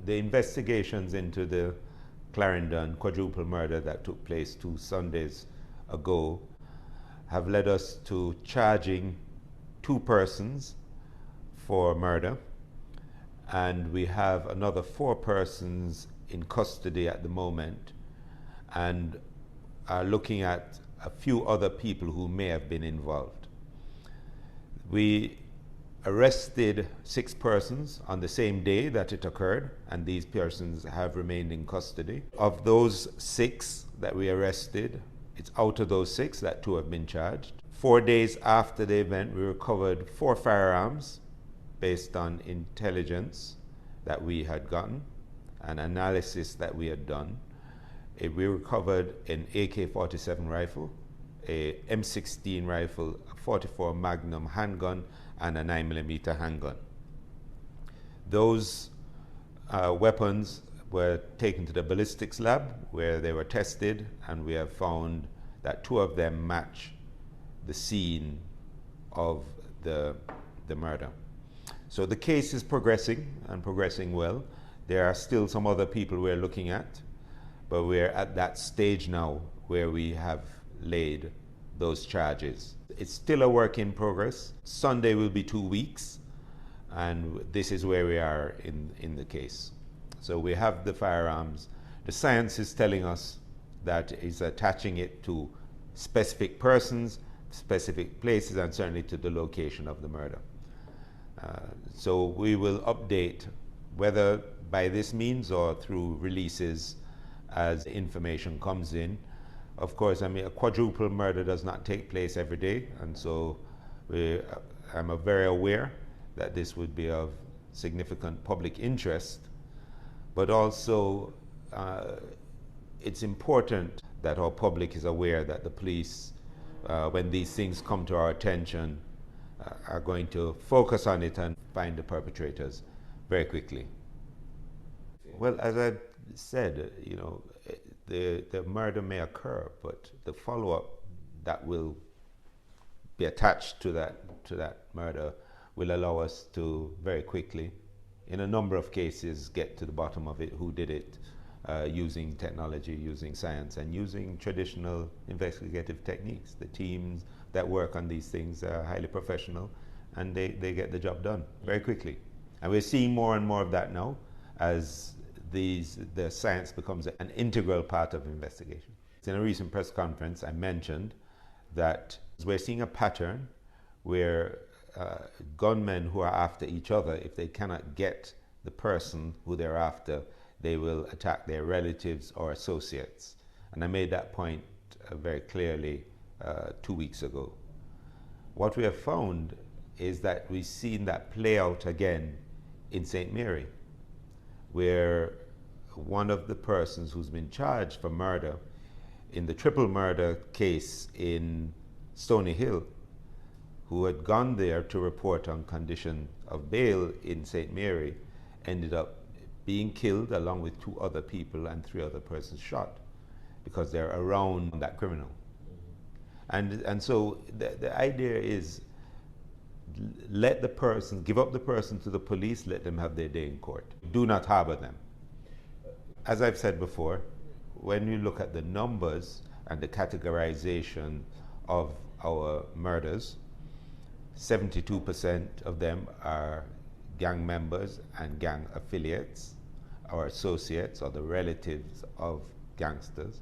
The investigations into the Clarendon quadruple murder that took place 2 Sundays ago have led us to charging 2 persons for murder, and we have another 4 persons in custody at the moment, and are looking at a few other people who may have been involved. We arrested 6 persons on the same day that it occurred, and these persons have remained in custody. Of those 6 that we arrested, it's out of those 6 that 2 have been charged. 4 days after the event, we recovered 4 firearms based on intelligence that we had gotten, an analysis that we had done. We recovered an AK-47 rifle, a M16 rifle, a 44 Magnum handgun, and a 9mm handgun. Those weapons were taken to the ballistics lab where they were tested, and we have found that 2 of them match the scene of the murder. So the case is progressing, and progressing well. There are still some other people we're looking at, but we're at that stage now where we have laid those charges. It's still a work in progress. Sunday will be 2 weeks, and this is where we are in the case. So we have the firearms. The science is telling us that it's attaching it to specific persons, specific places, and certainly to the location of the murder. So we will update, whether by this means or through releases as information comes in. Of course, I mean, a quadruple murder does not take place every day, and so I'm very aware that this would be of significant public interest, but also it's important that our public is aware that the police, when these things come to our attention, are going to focus on it and find the perpetrators very quickly. Well, as I said, you know, the murder may occur, but the follow-up that will be attached to that murder will allow us to very quickly, in a number of cases, get to the bottom of it, who did it, using technology, using science, and using traditional investigative techniques. The teams that work on these things are highly professional, and they get the job done very quickly. And we're seeing more and more of that now as the science becomes an integral part of investigation. In a recent press conference, I mentioned that we're seeing a pattern where gunmen who are after each other, if they cannot get the person who they're after, they will attack their relatives or associates. And I made that point very clearly 2 weeks ago. What we have found is that we've seen that play out again in St. Mary, where one of the persons who's been charged for murder in the triple murder case in Stony Hill, who had gone there to report on condition of bail in St. Mary, ended up being killed along with 2 other people and 3 other persons shot because they're around that criminal. And so the idea is, let the person, give up the person to the police, let them have their day in court. Do not harbor them. As I've said before, when you look at the numbers and the categorization of our murders, 72% of them are gang members and gang affiliates or associates or the relatives of gangsters.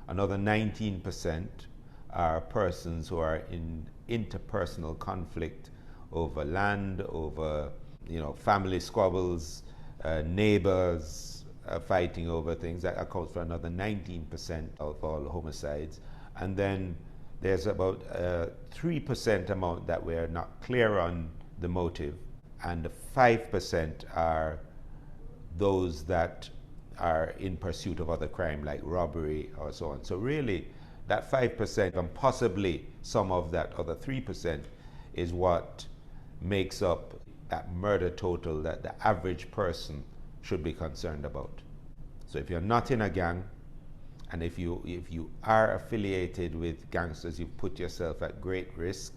Another 19% are persons who are in interpersonal conflict over land, over family squabbles, neighbors fighting over things. That accounts for another 19% of all homicides. And then there's about 3% amount that we're not clear on the motive, and 5% are those that are in pursuit of other crime like robbery or so on. So really that 5% and possibly some of that other 3% is what makes up that murder total that the average person should be concerned about. So if you're not in a gang, and if you are affiliated with gangsters, you've put yourself at great risk.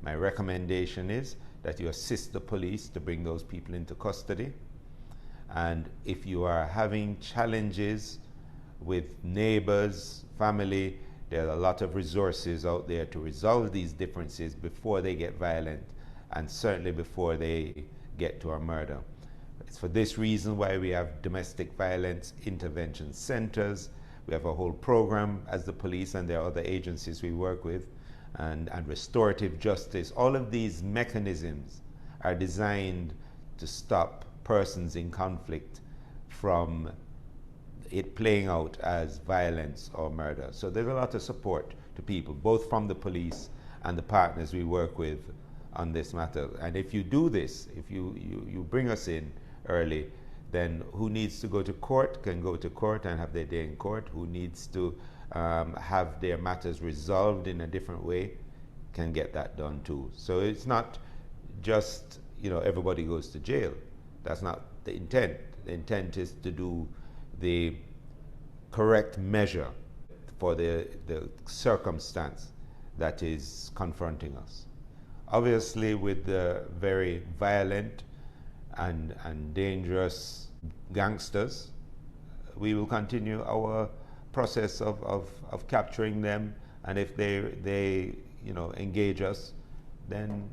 My recommendation is that you assist the police to bring those people into custody. And if you are having challenges with neighbors, family, there are a lot of resources out there to resolve these differences before they get violent, and certainly before they get to a murder. It's for this reason why we have domestic violence intervention centers. We have a whole program as the police, and there are other agencies we work with, and restorative justice. All of these mechanisms are designed to stop persons in conflict from it playing out as violence or murder. So there's a lot of support to people, both from the police and the partners we work with on this matter. And if you do this, if you bring us in early, then who needs to go to court can go to court and have their day in court. Who needs to have their matters resolved in a different way can get that done too. So it's not just, everybody goes to jail. That's not the intent. The intent is to do the correct measure for the circumstance that is confronting us. Obviously, with the very violent and dangerous gangsters, we will continue our process of capturing them, and if they engage us, then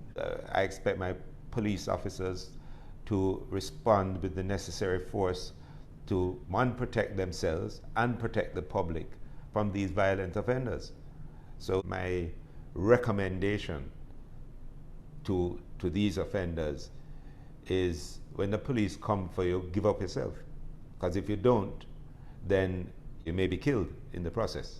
I expect my police officers to respond with the necessary force to, one, protect themselves and protect the public from these violent offenders. So my recommendation to these offenders is, when the police come for you, give up yourself. Because if you don't, then you may be killed in the process.